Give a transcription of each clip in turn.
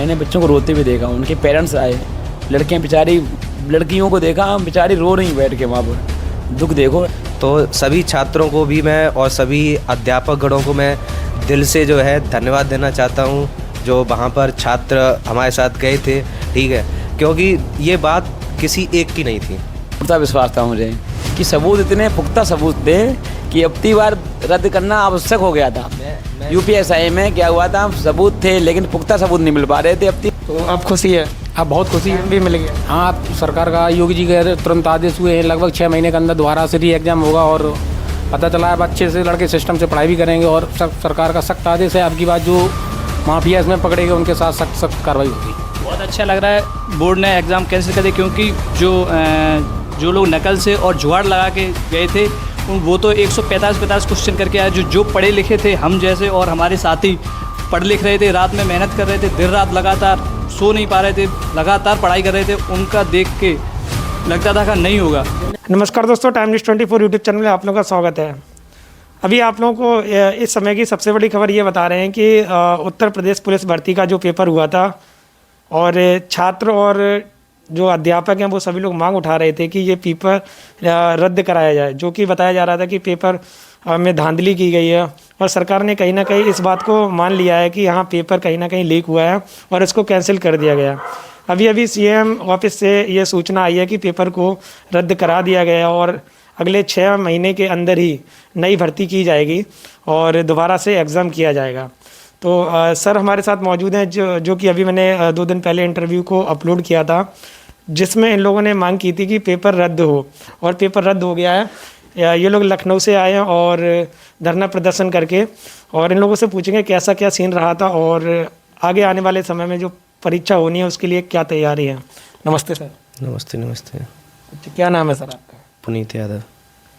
मैंने बच्चों को रोते हुए देखा, उनके पेरेंट्स आए, लड़कियां बेचारी, लड़कियों को देखा बेचारी रो रही बैठ के वहाँ पर, दुख देखो। तो सभी छात्रों को भी मैं और सभी अध्यापक गणों को मैं दिल से जो है धन्यवाद देना चाहता हूँ, जो वहाँ पर छात्र हमारे साथ गए थे, ठीक है, क्योंकि ये बात किसी एक की नहीं थी। पूरा विश्वास था मुझे कि सबूत, इतने पुख्ता सबूत थे कि अब की बार रद्द करना आवश्यक हो गया था। यूपीएसआई में क्या हुआ था, सबूत थे लेकिन पुख्ता सबूत नहीं मिल पा रहे थे। अब तो अब खुशी है, अब बहुत खुशी भी मिल गया। हाँ, अब सरकार का, योगी जी के तुरंत आदेश हुए हैं, लगभग 6 महीने के अंदर दोबारा से री एग्जाम होगा और पता चला है अब अच्छे से लड़के सिस्टम से पढ़ाई भी करेंगे और सरकार का सख्त आदेश है। अब की बात जो माफिया इसमें पकड़ेगा उनके साथ सख्त कार्रवाई होगी। बहुत अच्छा लग रहा है, बोर्ड ने एग्ज़ाम कैंसिल कर दिया, क्योंकि जो लोग नकल से और जुगाड़ लगा के गए थे वो तो 145 क्वेश्चन करके आए। जो पढ़े लिखे थे, हम जैसे और हमारे साथी पढ़ लिख रहे थे, रात में मेहनत कर रहे थे, दिन रात लगातार सो नहीं पा रहे थे, लगातार पढ़ाई कर रहे थे, उनका देख के लगता था कि नहीं होगा। नमस्कार दोस्तों, टाइम न्यूज़ 24 यूट्यूब चैनल में आप लोगों का स्वागत है। अभी आप लोगों को इस समय की सबसे बड़ी खबर ये बता रहे हैं कि उत्तर प्रदेश पुलिस भर्ती का जो पेपर हुआ था और छात्र और जो अध्यापक हैं वो सभी लोग मांग उठा रहे थे कि ये पेपर रद्द कराया जाए, जो कि बताया जा रहा था कि पेपर में धांधली की गई है और सरकार ने कहीं ना कहीं इस बात को मान लिया है कि हाँ, पेपर कहीं ना कहीं लीक हुआ है और इसको कैंसिल कर दिया गया। अभी सीएम ऑफिस से ये सूचना आई है कि पेपर को रद्द करा दिया गया और अगले 6 महीने के अंदर ही नई भर्ती की जाएगी और दोबारा से एग्ज़ाम किया जाएगा। तो सर हमारे साथ मौजूद हैं, जो कि अभी मैंने 2 दिन पहले इंटरव्यू को अपलोड किया था, जिसमें इन लोगों ने मांग की थी कि पेपर रद्द हो, और पेपर रद्द हो गया है। ये लोग लखनऊ से आए हैं और धरना प्रदर्शन करके, और इन लोगों से पूछेंगे कैसा क्या सीन रहा था और आगे आने वाले समय में जो परीक्षा होनी है उसके लिए क्या तैयारी है। नमस्ते सर। नमस्ते। नमस्ते। अच्छा, क्या नाम है सर आपका? पुनीत यादव।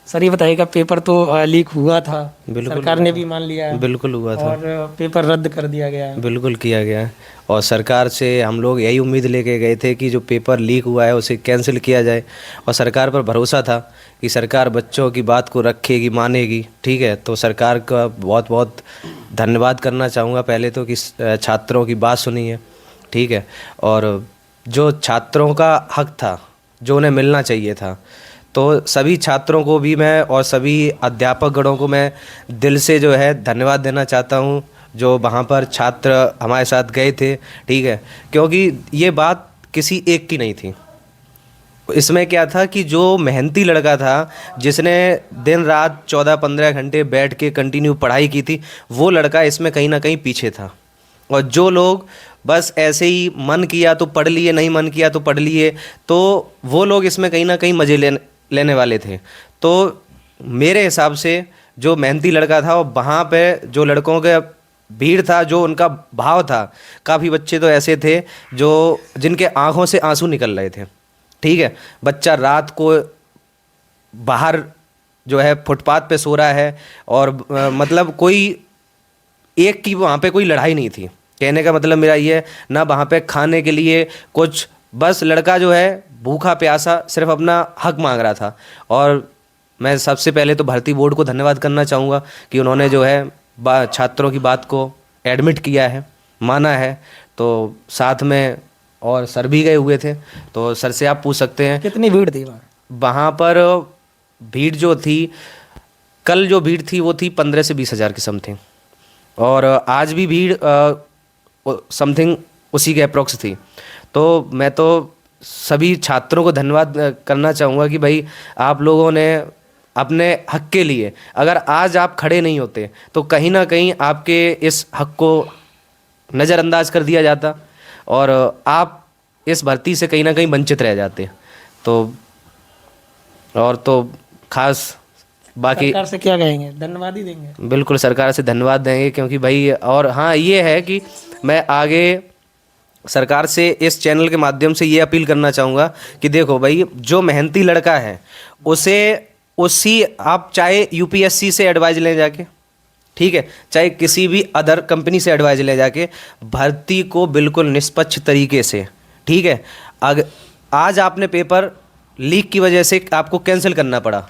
सर ये बताइएगा, पेपर तो लीक हुआ था, सरकार ने भी मान लिया है, बिल्कुल हुआ था, और पेपर रद्द कर दिया गया है। बिल्कुल किया गया है, और सरकार से हम लोग यही उम्मीद लेके गए थे कि जो पेपर लीक हुआ है उसे कैंसिल किया जाए, और सरकार पर भरोसा था कि सरकार बच्चों की बात को रखेगी, मानेगी, ठीक है। तो सरकार का बहुत बहुत धन्यवाद करना चाहूँगा पहले तो कि छात्रों की बात सुनी है, ठीक है, और जो छात्रों का हक था, जो उन्हें मिलना चाहिए था, तो सभी छात्रों को भी मैं और सभी अध्यापक गणों को मैं दिल से जो है धन्यवाद देना चाहता हूँ, जो वहाँ पर छात्र हमारे साथ गए थे, ठीक है, क्योंकि ये बात किसी एक की नहीं थी। इसमें क्या था कि जो मेहनती लड़का था, जिसने दिन रात 14-15 घंटे बैठ के कंटिन्यू पढ़ाई की थी, वो लड़का इसमें कहीं ना कहीं पीछे था। और जो लोग बस ऐसे ही मन किया तो पढ़ लिए, नहीं मन किया तो पढ़ लिए, तो वो लोग इसमें कहीं ना कहीं मज़े लेने वाले थे। तो मेरे हिसाब से जो मेहनती लड़का था, वहाँ पे जो लड़कों के भीड़ था, जो उनका भाव था, काफ़ी बच्चे तो ऐसे थे जो जिनके आंखों से आंसू निकल रहे थे, ठीक है। बच्चा रात को बाहर जो है फुटपाथ पे सो रहा है, और मतलब कोई एक की वहाँ पे कोई लड़ाई नहीं थी। कहने का मतलब मेरा ये है, ना वहाँ पे खाने के लिए कुछ, बस लड़का जो है भूखा प्यासा सिर्फ अपना हक मांग रहा था। और मैं सबसे पहले तो भर्ती बोर्ड को धन्यवाद करना चाहूँगा कि उन्होंने जो है छात्रों की बात को एडमिट किया है, माना है। तो साथ में और सर भी गए हुए थे, तो सर से आप पूछ सकते हैं कितनी भीड़ थी वहाँ पर। भीड़ जो थी, कल जो भीड़ थी वो थी 15 से 20 हज़ार की समथिंग, और आज भी भीड़ समथिंग उसी के अप्रोक्स थी। तो मैं तो सभी छात्रों को धन्यवाद करना चाहूँगा कि भाई आप लोगों ने अपने हक के लिए, अगर आज आप खड़े नहीं होते तो कहीं ना कहीं आपके इस हक को नज़रअंदाज कर दिया जाता और आप इस भर्ती से कहीं ना कहीं वंचित रह जाते। तो और तो खास बाकी सरकार से क्या कहेंगे? धन्यवाद ही देंगे। बिल्कुल सरकार से धन्यवाद देंगे, क्योंकि भाई, और हाँ ये है कि मैं आगे सरकार से इस चैनल के माध्यम से ये अपील करना चाहूँगा कि देखो भाई, जो मेहनती लड़का है उसी आप चाहे यूपीएससी से एडवाइज लें जाके, ठीक है, चाहे किसी भी अदर कंपनी से एडवाइज ले जाके, भर्ती को बिल्कुल निष्पक्ष तरीके से, ठीक है। आज आपने पेपर लीक की वजह से आपको कैंसिल करना पड़ा,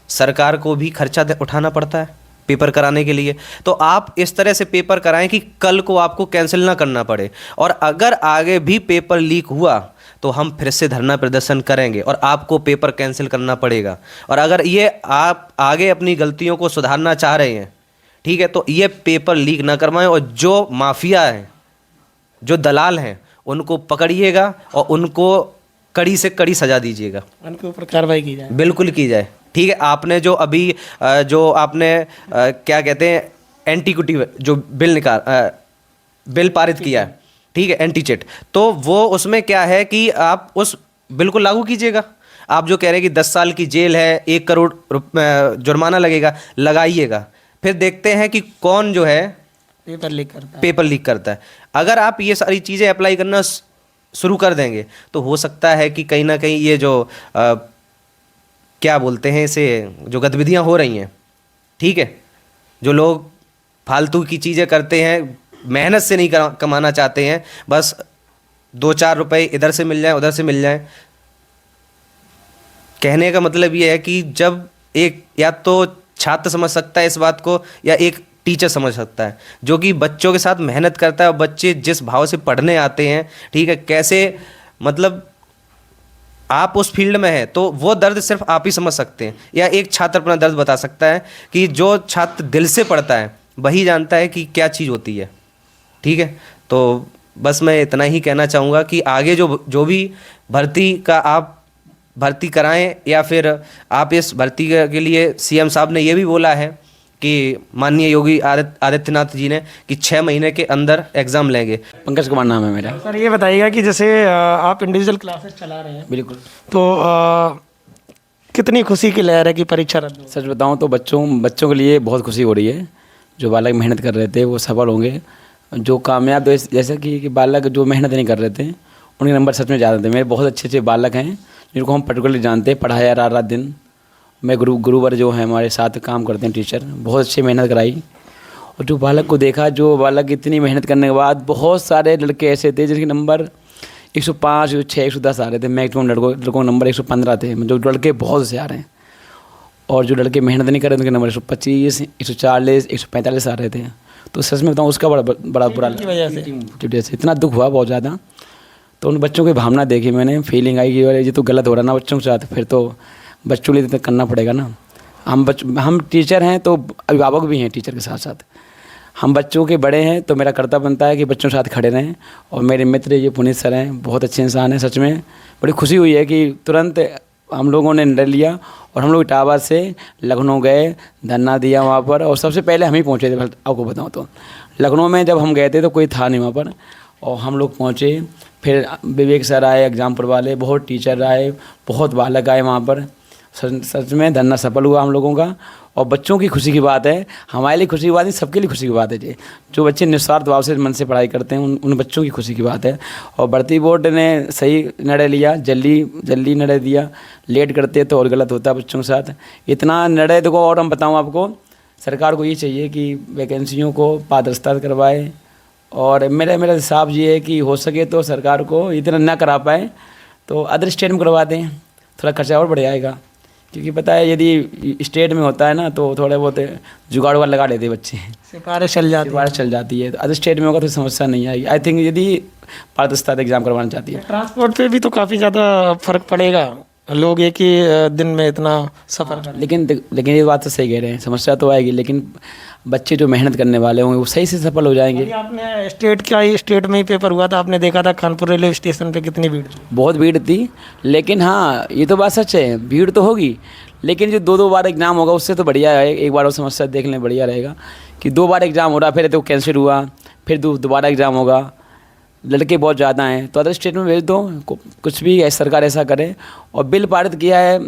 सरकार को भी खर्चा उठाना पड़ता है, पेपर कराने के लिए। तो आप इस तरह से पेपर कराएं कि कल को आपको कैंसिल ना करना पड़े, और अगर आगे भी पेपर लीक हुआ तो हम फिर से धरना प्रदर्शन करेंगे और आपको पेपर कैंसिल करना पड़ेगा। और अगर ये आप आगे अपनी गलतियों को सुधारना चाह रहे हैं, ठीक है, तो ये पेपर लीक ना करवाएं, और जो माफिया हैं, जो दलाल हैं, उनको पकड़िएगा और उनको कड़ी से कड़ी सजा दीजिएगा, उनके ऊपर कार्रवाई की जाए। बिल्कुल की जाए। ठीक है, आपने जो अभी जो आपने क्या कहते हैं एंटीक्विटी जो बिल पारित किया है, ठीक है, एंटी चिट, तो वो उसमें क्या है कि आप उस बिल्कुल लागू कीजिएगा। आप जो कह रहे हैं कि 10 साल की जेल है, 1 करोड़ जुर्माना लगेगा, लगाइएगा, फिर देखते हैं कि कौन जो है पेपर लीक करता है। अगर आप ये सारी चीज़ें अप्लाई करना शुरू कर देंगे तो हो सकता है कि कहीं ना कहीं ये जो क्या बोलते हैं इसे, जो गतिविधियां हो रही हैं, ठीक है, जो लोग फालतू की चीज़ें करते हैं, मेहनत से नहीं कमाना चाहते हैं, बस 2-4 रुपए इधर से मिल जाए उधर से मिल जाए। कहने का मतलब ये है कि जब एक या तो छात्र समझ सकता है इस बात को, या एक टीचर समझ सकता है जो कि बच्चों के साथ मेहनत करता है, और बच्चे जिस भाव से पढ़ने आते हैं, ठीक है, कैसे मतलब आप उस फील्ड में हैं तो वो दर्द सिर्फ आप ही समझ सकते हैं, या एक छात्र अपना दर्द बता सकता है कि जो छात्र दिल से पढ़ता है वही जानता है कि क्या चीज़ होती है। ठीक है, तो बस मैं इतना ही कहना चाहूँगा कि आगे जो भी भर्ती का आप भर्ती कराएं, या फिर आप इस भर्ती के लिए सीएम साहब ने ये भी बोला है कि माननीय योगी आदित्यनाथ जी ने कि 6 महीने के अंदर एग्ज़ाम लेंगे। पंकज कुमार नाम है मेरा। सर ये बताइएगा कि जैसे आप इंडिविजुअल क्लासेस चला रहे हैं, बिल्कुल, तो कितनी खुशी की लहर है कि परीक्षा रद्द हो? सच बताऊं तो बच्चों के लिए बहुत खुशी हो रही है। जो बालक मेहनत कर रहे थे वो सफल होंगे, जो कामयाब जैसे कि बालक जो मेहनत नहीं कर रहे थे उनके नंबर सच में ज़्यादा थे। मेरे बहुत अच्छे अच्छे बालक हैं जिनको हम पर्टिकुलरली जानते हैं, पढ़ाया रात रात दिन। मैं गुरुवर जो हैं हमारे साथ काम करते हैं टीचर, बहुत अच्छी मेहनत कराई। और जो बालक को देखा, जो बालक इतनी मेहनत करने के बाद, बहुत सारे लड़के ऐसे थे जिनके नंबर 105, 106, 110 आ रहे थे। मैक्सिमम लड़कों के नंबर 115 थे। जो लड़के बहुत होशियार हैं, और जो लड़के मेहनत नहीं कर रहे थे उनके नंबर 125, 140, 145 आ रहे थे। तो सच में बताऊँ उसका बड़ा बुरा वजह से इतना दुख हुआ बहुत ज़्यादा। तो उन बच्चों की भावना देखी मैंने, फीलिंग आई कि ये तो गलत हो रहा ना बच्चों के साथ, फिर तो बच्चों के लिए तो करना पड़ेगा ना। हम टीचर हैं तो अभिभावक भी हैं टीचर के साथ साथ। हम बच्चों के बड़े हैं तो मेरा कर्तव्य बनता है कि बच्चों के साथ खड़े रहें। और मेरे मित्र ये पुनीत सर हैं, बहुत अच्छे इंसान हैं। सच में बड़ी खुशी हुई है कि तुरंत हम लोगों ने निर्णय लिया और हम लोग इटावा से लखनऊ गए, धरना दिया वहाँ पर। और सबसे पहले हम ही पहुँचे थे। आपको बताऊँ तो लखनऊ में जब हम गए थे तो कोई था नहीं वहाँ पर, और हम लोग पहुँचे। फिर विवेक सर आए, एग्जामपुर वाले, बहुत टीचर आए, बहुत बालक आए वहाँ पर। सच में धरना सफल हुआ हम लोगों का। और बच्चों की खुशी की बात है, हमारे लिए खुशी की बात नहीं, सबके लिए खुशी की बात है जी। जो बच्चे निस्वार्थ भाव से मन से पढ़ाई करते हैं उन बच्चों की खुशी की बात है। और भर्ती बोर्ड ने सही निर्णय लिया, जल्दी निर्णय दिया। लेट करते तो और गलत होता बच्चों के साथ। इतना निर्णय देखो। और हम बताऊँ आपको, सरकार को ये चाहिए कि वैकेंसियों को पारदर्शिता करवाए। और मेरा हिसाब ये है कि हो सके तो सरकार को इतना ना करा पाए तो अदर स्टेट में करवा दें, थोड़ा खर्चा और बढ़ जाएगा। क्योंकि पता है यदि स्टेट में होता है ना तो थोड़े बहुत जुगाड़ वाड़ लगा लेते बच्चे, सिफारिश चल जाती है। तो अदर स्टेट में होगा तो समस्या नहीं आएगी। आई थिंक यदि पारदर्शिता एग्जाम करवाना चाहती है। ट्रांसपोर्ट पे भी तो काफ़ी ज़्यादा फर्क पड़ेगा, लोग एक ही दिन में इतना सफ़र कर। लेकिन ये बात तो सही कह रहे हैं, समस्या तो आएगी, लेकिन बच्चे जो मेहनत करने वाले होंगे वो सही से सफल हो जाएंगे। आपने स्टेट में ही पेपर हुआ था, आपने देखा था कानपुर रेलवे स्टेशन पे कितनी भीड़ थी। बहुत भीड़ थी, लेकिन हाँ ये तो बात सच है, भीड़ तो होगी, लेकिन जो 2 बार एग्ज़ाम होगा उससे तो बढ़िया है। एक बार वो समस्या देख लें, बढ़िया रहेगा कि 2 बार एग्ज़ाम हो रहा, फिर तो कैंसिल हुआ, फिर दोबारा एग्ज़ाम होगा। लड़के बहुत ज़्यादा हैं तो अदर स्टेट में भेज दो, कुछ भी सरकार ऐसा करे। और बिल पारित किया है,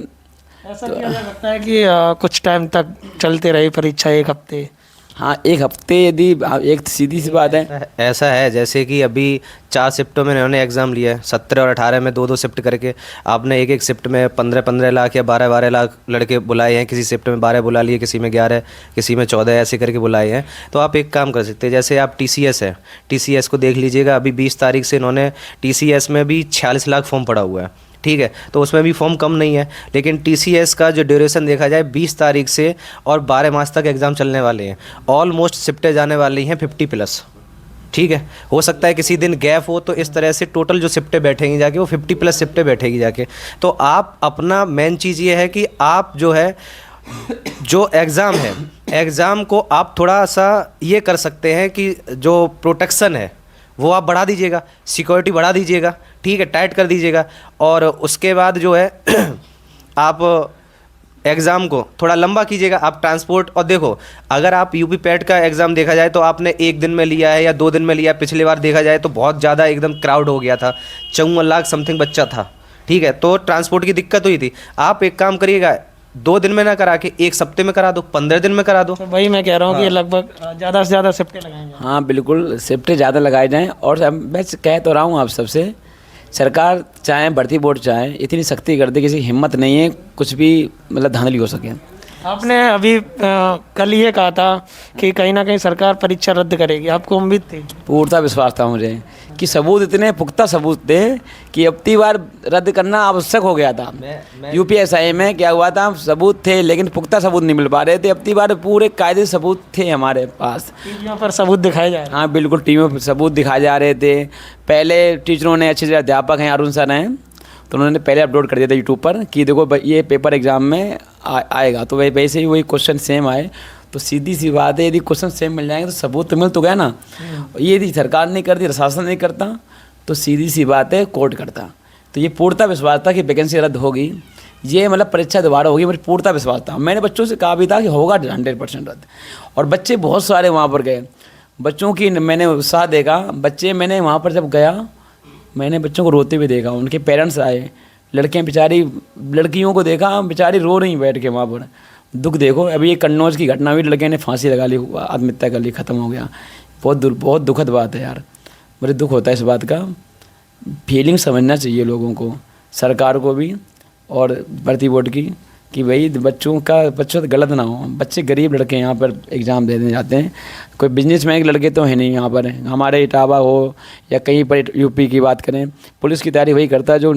ऐसा किया जा सकता है कि कुछ टाइम तक चलते रहे परीक्षा, 1 हफ्ते। हाँ 1 हफ्ते, यदि एक सीधी सी बात है। ऐसा है जैसे कि अभी 4 शिफ्टों में इन्होंने एग्ज़ाम लिया है, 17 और 18 में 2-2 शिफ्ट करके। आपने एक शिफ्ट में 15-15 लाख या 12-12 लाख लड़के बुलाए हैं। किसी शिफ्ट में 12 बुला लिए, किसी में 11, किसी में 14, ऐसे करके बुलाए हैं। तो आप एक काम कर सकते हैं, जैसे आप TCS है, TCS को देख लीजिएगा। अभी 20 तारीख से इन्होंने TCS में भी 46 लाख फॉर्म पड़ा हुआ है। ठीक है, तो उसमें भी फॉर्म कम नहीं है। लेकिन TCS का जो ड्यूरेशन देखा जाए 20 तारीख से और 12 मार्च तक एग्ज़ाम चलने वाले हैं। ऑलमोस्ट शिफ्टें जाने वाली हैं 50+। ठीक है, हो सकता है किसी दिन गैप हो, तो इस तरह से टोटल जो शिफ्टें बैठेंगी जाके वो 50+ शिफ्टें बैठेगी जाके। तो आप अपना मेन चीज़ ये है कि आप जो है जो एग्ज़ाम है, एग्ज़ाम को आप थोड़ा सा ये कर सकते हैं कि जो प्रोटेक्शन है वो आप बढ़ा दीजिएगा, सिक्योरिटी बढ़ा दीजिएगा, ठीक है, टाइट कर दीजिएगा। और उसके बाद जो है आप एग्ज़ाम को थोड़ा लंबा कीजिएगा। आप ट्रांसपोर्ट, और देखो अगर आप यूपी पैट का एग्ज़ाम देखा जाए तो आपने 1 दिन में लिया है या 2 दिन में लिया है। पिछली बार देखा जाए तो बहुत ज़्यादा एकदम क्राउड हो गया था, 54 लाख समथिंग बच्चा था, ठीक है, तो ट्रांसपोर्ट की दिक्कत हुई थी। आप एक काम करिएगा, 2 दिन में ना करा के 1 हफ्ते में करा दो, 15 दिन में करा दो। तो वही मैं कह रहा हूँ कि लगभग ज़्यादा से ज़्यादा शिफ्टें लगाएंगे। हाँ बिल्कुल, शिफ्टें ज़्यादा लगाए जाएँ। और मैं कह तो रहा हूँ आप सबसे, सरकार चाहे भर्ती बोर्ड चाहे इतनी सख्ती कर दे, किसी हिम्मत नहीं है कुछ भी मतलब धांधली हो सके। आपने अभी कल ये कहा था कि कहीं ना कहीं सरकार परीक्षा रद्द करेगी, आपको उम्मीद थी? पूर्णतः विश्वास था मुझे कि सबूत, इतने पुख्ता सबूत थे कि अब की बार रद्द करना आवश्यक हो गया था। UPSI में क्या हुआ था, सबूत थे लेकिन पुख्ता सबूत नहीं मिल पा रहे थे। अब की बार पूरे कायदे सबूत थे हमारे पास, टीवियों पर सबूत दिखाए जा रहे हैं। हाँ बिल्कुल, टीवियों पर सबूत दिखाए जा रहे थे। पहले टीचरों ने, अच्छे से अध्यापक हैं अरुण सर हैं, तो उन्होंने पहले अपलोड कर दिया था यूट्यूब पर कि देखो ये पेपर एग्ज़ाम में आएगा, तो वैसे ही वही क्वेश्चन सेम आए। तो सीधी सी बात है, यदि क्वेश्चन सेम मिल जाएंगे तो सबूत तो मिल तो गया ना। ये यदि सरकार नहीं करती, प्रशासन नहीं करता, तो सीधी सी बात है कोर्ट करता। तो ये पूर्णतः विश्वास था कि वैकेंसी रद्द होगी, ये मतलब परीक्षा दोबारा होगी, मुझे पूर्णतः विश्वास था। मैंने बच्चों से कहा भी था कि होगा 100% रद्द, और बच्चे बहुत सारे वहाँ पर गए। बच्चों की मैंने उत्साह देखा, बच्चे, मैंने वहाँ पर जब गया मैंने बच्चों को रोते हुए देखा, उनके पेरेंट्स आए, लड़कियाँ बेचारी, लड़कियों को देखा बेचारी रो रही बैठ के वहाँ पर। दुख देखो, अभी ये कन्नौज की घटना हुई, लड़के ने फांसी लगा ली, आत्महत्या कर ली, ख़त्म हो गया। बहुत दुखद बात है यार, मुझे दुख होता है इस बात का। फीलिंग समझना चाहिए लोगों को, सरकार को भी और भर्ती बोर्ड की, कि भाई बच्चों से गलत ना हो। बच्चे गरीब लड़के यहाँ पर एग्ज़ाम देने जाते हैं, कोई बिजनेसमैन के लड़के तो है नहीं यहाँ पर। हमारे इटावा हो या कहीं पर यूपी की बात करें, पुलिस की तैयारी वही करता है जो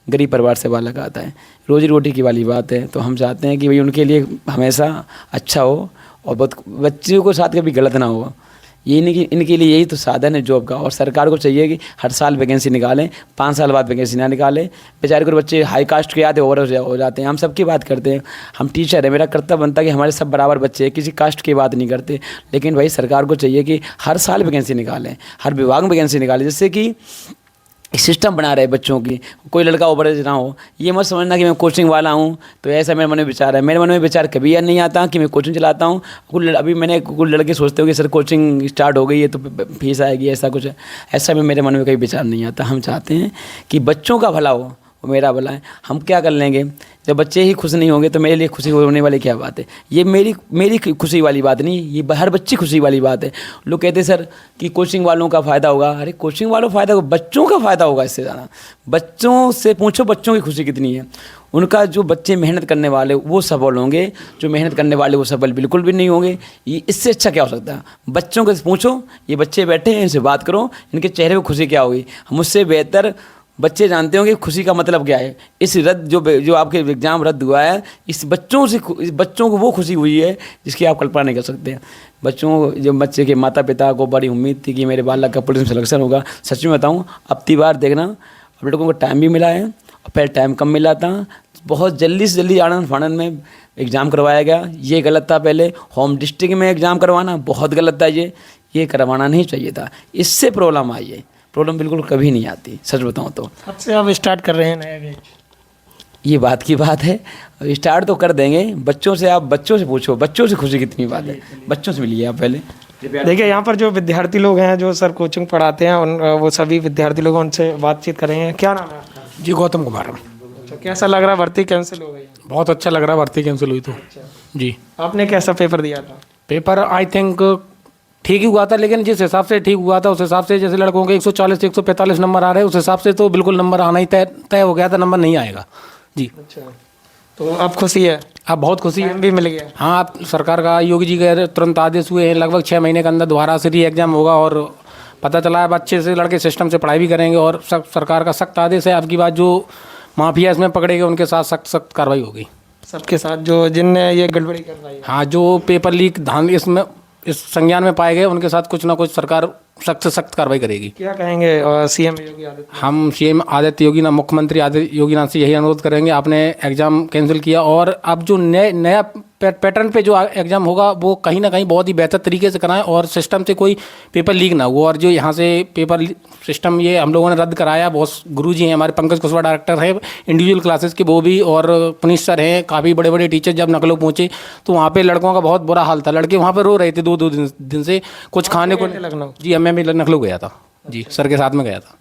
गरीब परिवार से बालक आता है। रोजी रोटी की वाली बात है, तो हम चाहते हैं कि भाई उनके लिए हमेशा अच्छा हो और बच्चों को साथ कभी गलत ना हो। ये नहीं कि इनके लिए यही तो साधन है जॉब का, और सरकार को चाहिए कि हर साल वैकेंसी निकालें, 5 साल बाद वैकेंसी ना निकालें। बेचारे को बच्चे हाई कास्ट के आते ओवर हो जाते हैं। हम सबकी बात करते हैं, हम टीचर हैं, मेरा कर्तव्य बनता है कि हमारे सब बराबर बच्चे हैं, किसी कास्ट की बात नहीं करते। लेकिन भाई सरकार को चाहिए कि हर साल वैकेंसी निकालें, हर विभाग में वैकेंसी निकालें, जिससे कि सिस्टम बना रहे बच्चों की, कोई लड़का ओवरेज ना हो। ये मत समझना कि मैं कोचिंग वाला हूँ तो ऐसा मेरे मन में विचार है। मेरे मन में विचार कभी यह नहीं आता कि मैं कोचिंग चलाता हूँ। अभी मैंने कुछ लड़के सोचते हो कि सर कोचिंग स्टार्ट हो गई है तो फीस आएगी, ऐसा कुछ, ऐसा में मेरे मन में कभी विचार नहीं आता। हम चाहते हैं कि बच्चों का भला हो, वो मेरा भला है। हम क्या कर लेंगे, जब बच्चे ही खुश नहीं होंगे तो मेरे लिए खुशी होने वाली क्या बात है। ये मेरी खुशी वाली बात नहीं, ये हर बच्ची खुशी वाली बात है। लोग कहते हैं सर कि कोचिंग वालों का फ़ायदा होगा। अरे कोचिंग वालों फ़ायदा होगा, बच्चों का फ़ायदा होगा इससे ज़्यादा। बच्चों से पूछो बच्चों की खुशी कितनी है। उनका जो बच्चे मेहनत करने वाले वो सफल होंगे, जो मेहनत करने वाले वो सफल बिल्कुल भी नहीं होंगे। ये इससे अच्छा क्या हो सकता है। बच्चों को पूछो, ये बच्चे बैठे हैं, इनसे बात करो, इनके चेहरे पर खुशी क्या होगी। मुझसे बेहतर बच्चे जानते होंगे खुशी का मतलब क्या है। इस जो आपके एग्ज़ाम रद्द हुआ है, इस बच्चों को वो खुशी हुई है जिसकी आप कल्पना नहीं कर सकते। बच्चे के माता पिता को बड़ी उम्मीद थी कि मेरे बालक का पुलिस में सिलेक्शन होगा। सच में बताऊँ, अब की बार देखना, अब लड़कों को टाइम भी मिला है और पहले टाइम कम मिला था। बहुत जल्दी से जल्दी आनंद फानंद में एग्ज़ाम करवाया गया, ये गलत था। पहले होम डिस्ट्रिक्ट में एग्ज़ाम करवाना बहुत गलत था, ये करवाना नहीं चाहिए था। इससे प्रॉब्लम आई है, प्रॉब्लम बिल्कुल कभी नहीं आती, सच बताऊं तो। अब से आप स्टार्ट कर रहे हैं नया बैच, ये बात की बात है, स्टार्ट तो कर देंगे। बच्चों से पूछो, बच्चों से खुशी कितनी बात है, बच्चों से मिलिए आप पहले। देखिए यहाँ पर जो विद्यार्थी लोग हैं जो सर कोचिंग पढ़ाते हैं, वो सभी विद्यार्थी लोग उनसे बातचीत करेंगे। क्या नाम है आपका? जी गौतम कुमार। तो कैसा लग रहा है, भर्ती कैंसिल हो गई? बहुत अच्छा लग रहा है, भर्ती कैंसिल हुई तो। जी, आपने कैसा पेपर दिया था? पेपर आई थिंक ठीक ही हुआ था, लेकिन जिस हिसाब से ठीक हुआ था उस हिसाब से, जैसे लड़कों के 140 से 145 नंबर आ रहे हैं, उस हिसाब से तो बिल्कुल नंबर आना ही तय हो गया था, नंबर नहीं आएगा। जी, अच्छा, तो आप खुशी है? आप बहुत खुशी है? भी मिल गया? हाँ, आप सरकार का, योगी जी के तुरंत आदेश हुए हैं, लगभग 6 महीने के अंदर दोबारा से री एग्ज़ाम होगा, और पता चला है अच्छे से लड़के सिस्टम से पढ़ाई भी करेंगे। और सरकार का सख्त आदेश है। आपकी बात जो माफिया इसमें पकड़े गए उनके साथ सख्त सख्त कार्रवाई होगी। सबके साथ जो जिनने ये गड़बड़ी करवाई है। हाँ, जो पेपर लीक धान इसमें इस संज्ञान में पाए गए उनके साथ कुछ ना कुछ सरकार सख्त से सख्त कार्रवाई करेगी। क्या कहेंगे सीएम योगी आदित्यनाथ? हम सीएम आदित्य योगी ना मुख्यमंत्री आदित्य योगीनाथ से यही अनुरोध करेंगे, आपने एग्ज़ाम कैंसिल किया और अब जो नया पैटर्न पे जो एग्ज़ाम होगा वो कहीं ना कहीं बहुत ही बेहतर तरीके से कराएं और सिस्टम से कोई पेपर लीक ना हो। और जो यहाँ से पेपर सिस्टम ये हम लोगों ने रद्द कराया, बहुत गुरुजी हैं हमारे, पंकज कुशवाहा डायरेक्टर है इंडिविजुअल क्लासेस के, वो भी, और पुनीत सर हैं, काफ़ी बड़े बड़े टीचर। जब नकलों पहुँचे तो वहाँ पे लड़कों का बहुत बुरा हाल था, लड़के वहाँ पर रो रहे थे दो दिन से, कुछ खाने को। लखनऊ? जी, मैं भी लखनऊ गया था जी, सर के साथ में गया था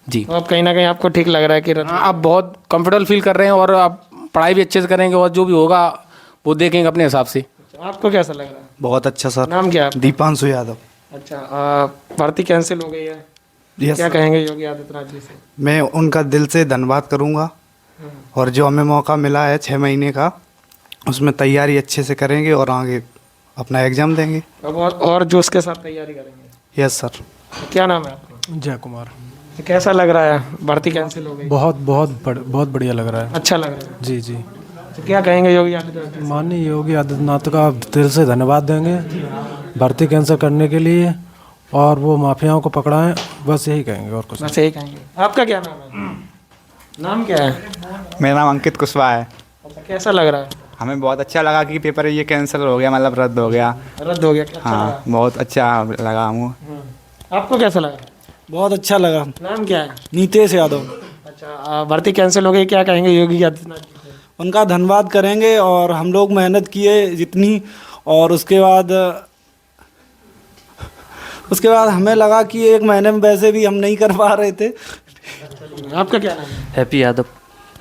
जी। तो अब कहीं ना कहीं आपको ठीक लग रहा है कि हाँ, अब बहुत कंफर्टेबल फील कर रहे हैं और अब पढ़ाई भी अच्छे से करेंगे और जो भी होगा वो देखेंगे अपने हिसाब से। आपको कैसा लग रहा है? बहुत अच्छा सर। नाम क्या है आपका? दीपांशु यादव। अच्छा, भर्ती कैंसिल हो गई है, यस क्या सर। कहेंगे योगी आदित्यनाथ जी से? मैं उनका दिल से धन्यवाद करूंगा और जो हमें मौका मिला है 6 महीने का, उसमें तैयारी अच्छे से करेंगे और आगे अपना एग्ज़ाम देंगे। अब और जोश के साथ तैयारी करेंगे। Yes sir. क्या नाम है आपका? जय कुमार। कैसा लग रहा है, भर्ती कैंसिल हो गई? बहुत बढ़िया लग रहा है। अच्छा लग रहा है। जी जी। तो क्या कहेंगे योगी आदित्यनाथ जी? माननीय योगी आदित्यनाथ का दिल से धन्यवाद देंगे भर्ती कैंसिल करने के लिए और वो माफियाओं को पकड़ाएं, बस यही कहेंगे और कुछ बस यही कहेंगे। आपका क्या नाम है? नाम क्या है? मेरा नाम अंकित कुशवाहा है। अच्छा, कैसा लग रहा है? हमें बहुत अच्छा लगा कि पेपर ये कैंसिल हो गया, मतलब रद्द हो गया। रद्द हो गया? अच्छा हाँ, लगा? बहुत अच्छा लगा हमें। आपको कैसा लगा? बहुत अच्छा लगा। नाम क्या है? नीतेश यादव। अच्छा, भर्ती कैंसिल हो गई, क्या कहेंगे योगी आदित्यनाथ जी से? उनका धन्यवाद करेंगे और हम लोग मेहनत किए जितनी, और उसके बाद हमें लगा कि 1 महीने में वैसे भी हम नहीं कर पा रहे थे। आपका क्या नाम है? हैप्पी यादव।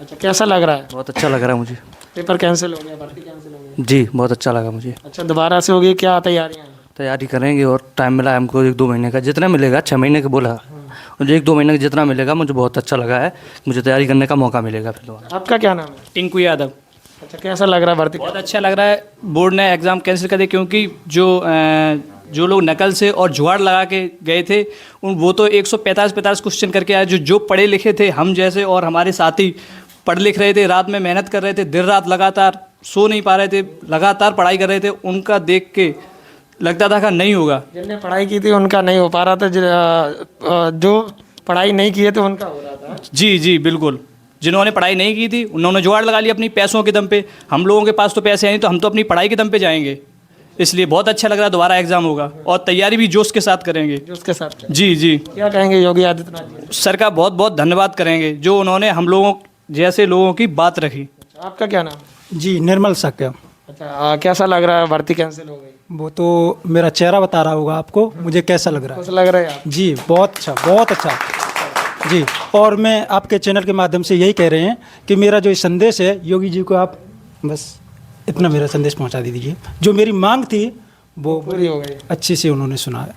अच्छा, कैसा लग रहा है? बहुत अच्छा लग रहा है मुझे। पेपर कैंसिल हो गया, भर्ती कैंसिल हो गई। जी, बहुत अच्छा लगा मुझे। अच्छा, दोबारा से होगी, क्या तैयारियां हैं? तैयारी करेंगे और टाइम मिला है हमको 1-2 महीने का, जितना मिलेगा। 6 महीने का बोला, मुझे 1-2 महीने का जितना मिलेगा मुझे बहुत अच्छा लगा है, मुझे तैयारी करने का मौका मिलेगा फिर दोबारा। आपका क्या नाम है? टिंकू यादव। अच्छा, कैसा लग रहा है भर्ती? बहुत अच्छा लग रहा है। बोर्ड ने एग्ज़ाम कैंसिल कर दिया क्योंकि जो लोग नकल से और जुगाड़ लगा के गए थे वो तो 145 क्वेश्चन करके आए। जो पढ़े लिखे थे, हम जैसे और हमारे साथी पढ़ लिख रहे थे, रात में मेहनत कर रहे थे, दिन रात लगातार सो नहीं पा रहे थे, लगातार पढ़ाई कर रहे थे, उनका देख के लगता था कि नहीं होगा। जिनने पढ़ाई की थी उनका नहीं हो पा रहा था, जो पढ़ाई नहीं किए थे उनका हो रहा था। जी जी बिल्कुल। जिन्होंने पढ़ाई नहीं की थी उन्होंने जुगाड़ लगा लिया अपनी पैसों के दम पे। हम लोगों के पास तो पैसे हैं नहीं, तो हम तो अपनी पढ़ाई के दम पे जाएंगे। इसलिए बहुत अच्छा लग रहा है, दोबारा एग्जाम होगा और तैयारी भी जोश के साथ करेंगे। जोश के साथ? जी जी। क्या कहेंगे योगी आदित्यनाथ जी? सर का बहुत बहुत धन्यवाद करेंगे जो उन्होंने हम लोगों जैसे लोगों की बात रखी। आपका क्या नाम है? जी, निर्मल सक्या। अच्छा, कैसा लग रहा है, भर्ती कैंसिल हो गई? वो तो मेरा चेहरा बता रहा होगा आपको मुझे कैसा लग रहा है। कैसा लग रहा है आप? जी, बहुत अच्छा, बहुत अच्छा जी। और मैं आपके चैनल के माध्यम से यही कह रहे हैं कि मेरा जो संदेश है योगी जी को आप बस इतना मेरा संदेश पहुंचा दीजिए। जो मेरी मांग थी वो पूरी हो गई, अच्छे से उन्होंने सुना है,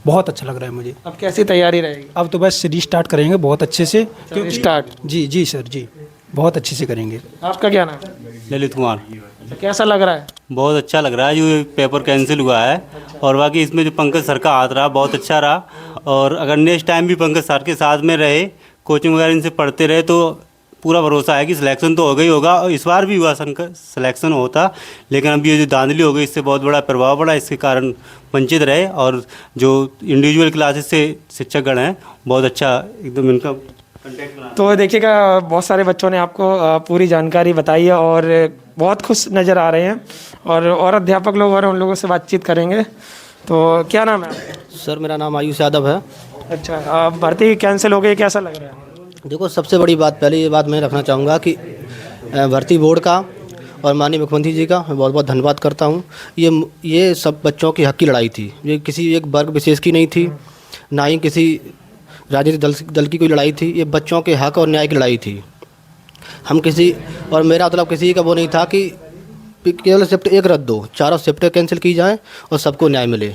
बहुत अच्छा लग रहा है मुझे। अब कैसी तैयारी रहेगी? अब तो बस रीस्टार्ट करेंगे बहुत अच्छे से, क्योंकि स्टार्ट? जी जी सर जी, बहुत अच्छे से करेंगे। आपका क्या नाम है? ललित कुमार। अच्छा, कैसा लग रहा है? बहुत अच्छा लग रहा है जो पेपर कैंसिल हुआ है, और बाकी इसमें जो पंकज सर का हाथ रहा बहुत अच्छा रहा, और अगर नेक्स्ट टाइम भी पंकज सर के साथ में रहे, कोचिंग वगैरह इनसे पढ़ते रहे तो पूरा भरोसा है कि सिलेक्शन तो हो गई होगा। और इस बार भी हुआ सिलेक्शन होता, लेकिन अभी ये जो धांधली हो गई इससे बहुत बड़ा प्रभाव पड़ा, इसके कारण वंचित रहे। और जो इंडिविजुअल क्लासेस से शिक्षकगण हैं बहुत अच्छा एकदम इनका कॉन्टैक्ट। तो देखिएगा, बहुत सारे बच्चों ने आपको पूरी जानकारी बताई है और बहुत खुश नज़र आ रहे हैं, और अध्यापक लोग और उन लोगों से बातचीत करेंगे। तो क्या नाम है आपका? सर मेरा नाम आयुष यादव है। अच्छा, भर्ती कैंसिल हो गई, कैसा लग रहा है? देखो, सबसे बड़ी बात, पहले ये बात मैं रखना चाहूँगा कि भर्ती बोर्ड का और माननीय मुख्यमंत्री जी का मैं बहुत बहुत धन्यवाद करता हूँ। ये सब बच्चों की हक की लड़ाई थी, ये किसी एक वर्ग विशेष की नहीं थी, ना ही किसी राजनीतिक दल की कोई लड़ाई थी, ये बच्चों के हक और न्याय की लड़ाई थी। हम किसी, और मेरा मतलब किसी का वो नहीं था कि केवल शिफ्ट 1 रद्द हो, चारों शिफ्टें कैंसिल की जाएँ और सबको न्याय मिले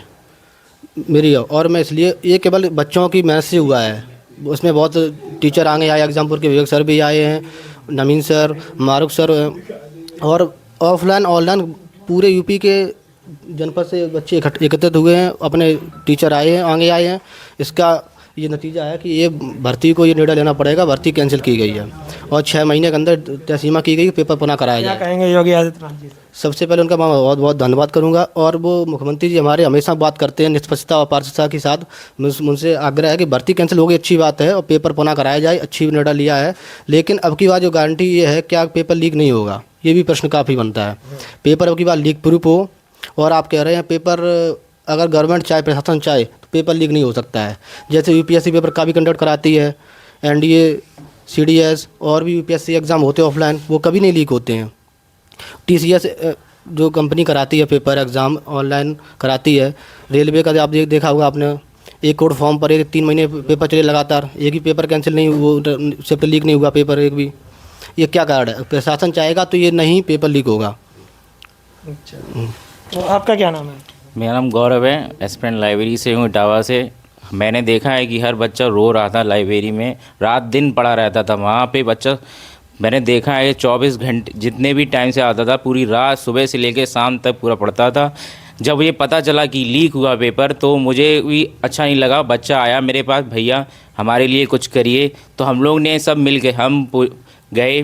मेरी। और मैं इसलिए, ये केवल बच्चों की मेहनत से हुआ है। उसमें बहुत टीचर आगे आए, एग्जामपुर के विवेक सर भी आए हैं, नवीन सर, मारूक सर, और ऑफलाइन ऑनलाइन पूरे यूपी के जनपद से बच्चे एकत्रित हुए हैं, अपने टीचर आए हैं, आगे आए हैं। इसका ये नतीजा है कि ये भर्ती को ये निर्णय लेना पड़ेगा, भर्ती कैंसिल की गई है और 6 महीने के अंदर तय सीमा की गई, पेपर पुनः कराया क्या जाए। कहेंगे योगी आदित्यनाथ जी? सबसे पहले उनका मैं बहुत बहुत धन्यवाद करूंगा और वो मुख्यमंत्री जी हमारे हमेशा बात करते हैं निष्पक्षता और पारदर्शिता के साथ। मुझसे आग्रह है कि भर्ती कैंसिल हो गई अच्छी बात है और पेपर पुनः कराया जाए, अच्छी निर्णय लिया है। लेकिन अब की बार जो गारंटी ये है क्या पेपर लीक नहीं होगा, ये भी प्रश्न काफ़ी बनता है। पेपर अब की बार लीक प्रूफ हो और आप कह रहे हैं पेपर अगर गवर्नमेंट चाहे, प्रशासन चाहे तो पेपर लीक नहीं हो सकता है। जैसे यूपीएससी पेपर का भी कंडक्ट कराती है, एनडीए, सीडीएस और भी यूपीएससी एग्ज़ाम होते हैं ऑफलाइन, वो कभी नहीं लीक होते हैं। टीसीएस जो कंपनी कराती है पेपर एग्ज़ाम ऑनलाइन कराती है। रेलवे का आप देखा होगा आपने, 1 करोड़ फॉर्म पर 3 महीने पेपर चले लगातार, एक ही पेपर कैंसिल नहीं, वो शिफ्ट लीक नहीं हुआ पेपर एक भी। ये क्या कारण है? प्रशासन चाहेगा तो ये नहीं पेपर लीक होगा। अच्छा, तो आपका क्या नाम है? मेरा नाम गौरव है, एस्पिरेंट लाइब्रेरी से हूँ, इटावा से। मैंने देखा है कि हर बच्चा रो रहा था लाइब्रेरी में, रात दिन पढ़ा रहता था वहाँ पे बच्चा। मैंने देखा है 24 घंटे जितने भी टाइम से आता था, पूरी रात सुबह से लेकर शाम तक पूरा पढ़ता था। जब ये पता चला कि लीक हुआ पेपर तो मुझे भी अच्छा नहीं लगा। बच्चा आया मेरे पास, भैया हमारे लिए कुछ करिए। तो हम लोग ने सब मिल के हम गए,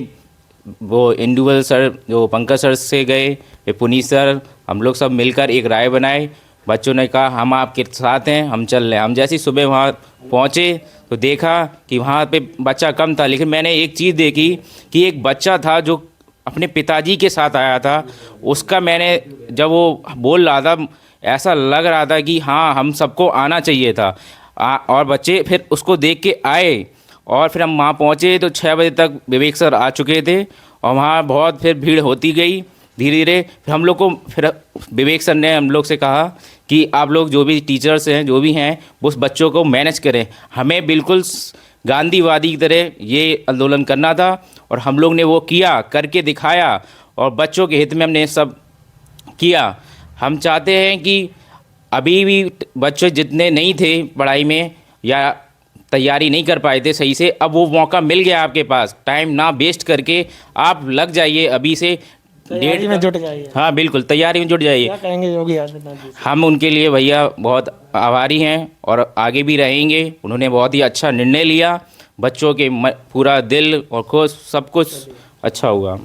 वो इंडिविजुअल सर जो पंकज सर से गए, पुनीत सर, हम लोग सब मिलकर एक राय बनाए। बच्चों ने कहा हम आपके साथ हैं, हम चल रहे हैं। हम जैसे ही सुबह वहाँ पहुँचे तो देखा कि वहाँ पे बच्चा कम था, लेकिन मैंने एक चीज़ देखी कि एक बच्चा था जो अपने पिताजी के साथ आया था। उसका मैंने जब वो बोल रहा था ऐसा लग रहा था कि हाँ हम सबको आना चाहिए था। और बच्चे फिर उसको देख के आए और फिर हम वहाँ पहुँचे तो 6 बजे तक विवेक सर आ चुके थे और वहाँ बहुत फिर भीड़ होती गई धीरे धीरे। फिर हम लोग को फिर विवेक सर ने हम लोग से कहा कि आप लोग जो भी टीचर्स हैं जो भी हैं वो उस बच्चों को मैनेज करें। हमें बिल्कुल गांधीवादी की तरह ये आंदोलन करना था और हम लोग ने वो किया, करके दिखाया और बच्चों के हित में हमने सब किया। हम चाहते हैं कि अभी भी बच्चे जितने नहीं थे पढ़ाई में या तैयारी नहीं कर पाए थे सही से, अब वो मौका मिल गया आपके पास। टाइम ना वेस्ट करके आप लग जाइए अभी से, तैयारी में जुट जाइए। हाँ बिल्कुल तैयारी में जुट जाइए। क्या कहेंगे योगी आदित्यनाथ जी? हम उनके लिए भैया बहुत आभारी हैं और आगे भी रहेंगे। उन्होंने बहुत ही अच्छा निर्णय लिया, बच्चों के पूरा दिल और खुश सब कुछ अच्छा हुआ।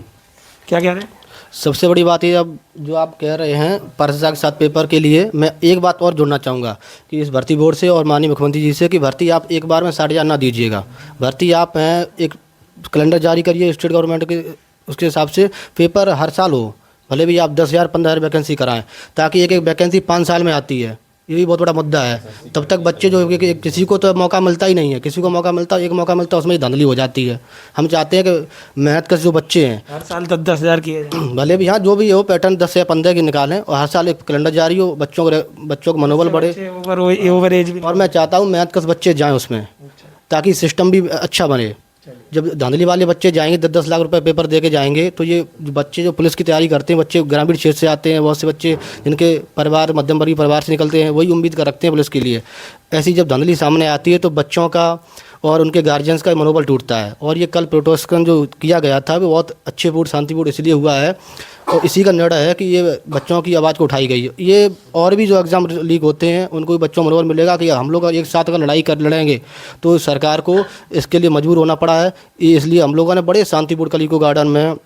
क्या कह रहे हैं? सबसे बड़ी बात ये अब जो आप कह रहे हैं पारदर्शिता के साथ पेपर के लिए, मैं एक बात और जोड़ना चाहूँगा कि इस भर्ती बोर्ड से और माननीय मुख्यमंत्री जी से कि भर्ती आप एक बार में 60,000 ना दीजिएगा। भर्ती आप हैं एक कैलेंडर जारी करिए स्टेट गवर्नमेंट के, उसके हिसाब से पेपर हर साल हो, भले भी आप 10,000 15,000 वैकेंसी कराएं, ताकि एक एक वैकेंसी 5 साल में आती है। ये भी बहुत बड़ा मुद्दा है। तब तक बच्चे जो किसी को तो मौका मिलता ही नहीं है, किसी को मौका मिलता है, एक मौका मिलता है उसमें ही धांधली हो जाती है। हम चाहते हैं कि मेहनत कर जो बच्चे हैं हर साल 10,000 किए जाएं। भले भी हाँ जो भी हो पैटर्न 10 या 15 की निकालें और हर साल एक कैलेंडर जारी हो, बच्चों को मनोबल बढ़े। ओवर एज भी, और मैं चाहता हूँ मेहनत कर बच्चे जाएँ उसमें, ताकि सिस्टम भी अच्छा बने। जब धांधली वाले बच्चे जाएंगे 10-10 लाख रुपए पेपर दे के जाएंगे तो ये बच्चे जो पुलिस की तैयारी करते हैं, बच्चे ग्रामीण क्षेत्र से आते हैं, बहुत से बच्चे जिनके परिवार मध्यम वर्गीय परिवार से निकलते हैं, वही उम्मीद कर रखते हैं पुलिस के लिए। ऐसी जब धांधली सामने आती है तो बच्चों का और उनके गार्जियंस का मनोबल टूटता है। और ये कल प्रोटेस्ट जो किया गया था वो बहुत अच्छे शांतिपूर्ण इसलिए हुआ है और इसी का निर्णय है कि ये बच्चों की आवाज़ को उठाई गई है। ये और भी जो एग्ज़ाम लीक होते हैं उनको भी बच्चों को मनोबल मिलेगा कि हम लोग एक साथ अगर लड़ेंगे तो सरकार को इसके लिए मजबूर होना पड़ा है। इसलिए हम लोगों ने बड़े शांतिपूर्ण कल इको गार्डन में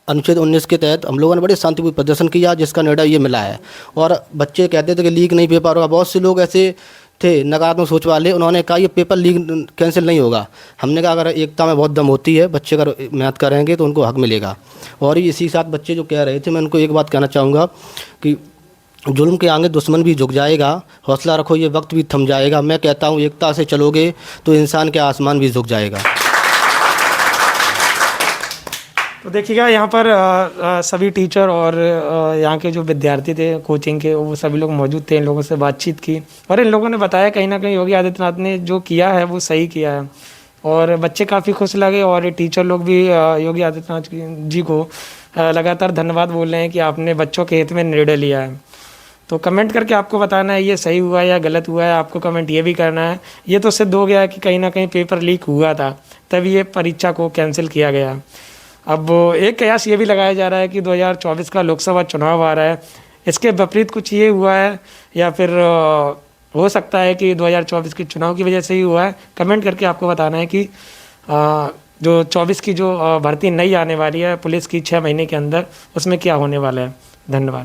अनुच्छेद 19 के तहत हम लोगों ने बड़े शांतिपूर्ण प्रदर्शन किया, जिसका निर्णय ये मिला है। और बच्चे कहते थे कि लीक नहीं पेपर होगा, बहुत से लोग ऐसे थे नकारात्मक सोच वाले, उन्होंने कहा ये पेपर लीक कैंसिल नहीं होगा। हमने कहा अगर एकता में बहुत दम होती है, बच्चे अगर मेहनत करेंगे तो उनको हक मिलेगा। और इसी साथ बच्चे जो कह रहे थे, मैं उनको एक बात कहना चाहूँगा कि जुल्म के आगे दुश्मन भी झुक जाएगा, हौसला रखो ये वक्त भी थम जाएगा। मैं कहता हूँ एकता से चलोगे तो इंसान के आसमान भी झुक जाएगा। तो देखिएगा यहाँ पर सभी टीचर और यहाँ के जो विद्यार्थी थे कोचिंग के, वो सभी लोग मौजूद थे। इन लोगों से बातचीत की और इन लोगों ने बताया कहीं ना कहीं योगी आदित्यनाथ ने जो किया है वो सही किया है और बच्चे काफ़ी खुश लगे। और टीचर लोग भी योगी आदित्यनाथ जी को लगातार धन्यवाद बोल रहे हैं कि आपने बच्चों के हित में निर्णय लिया है। तो कमेंट करके आपको बताना है ये सही हुआ है या गलत हुआ है। आपको कमेंट ये भी करना है। ये तो सिद्ध हो गया है कि कहीं ना कहीं पेपर लीक हुआ था, तभी ये परीक्षा को कैंसिल किया गया। अब एक कयास ये भी लगाया जा रहा है कि 2024 का लोकसभा चुनाव आ रहा है, इसके विपरीत कुछ ये हुआ है या फिर हो सकता है कि 2024 के चुनाव की वजह से ही हुआ है। कमेंट करके आपको बताना है कि जो 24 की जो भर्ती नई आने वाली है पुलिस की 6 महीने के अंदर, उसमें क्या होने वाला है। धन्यवाद।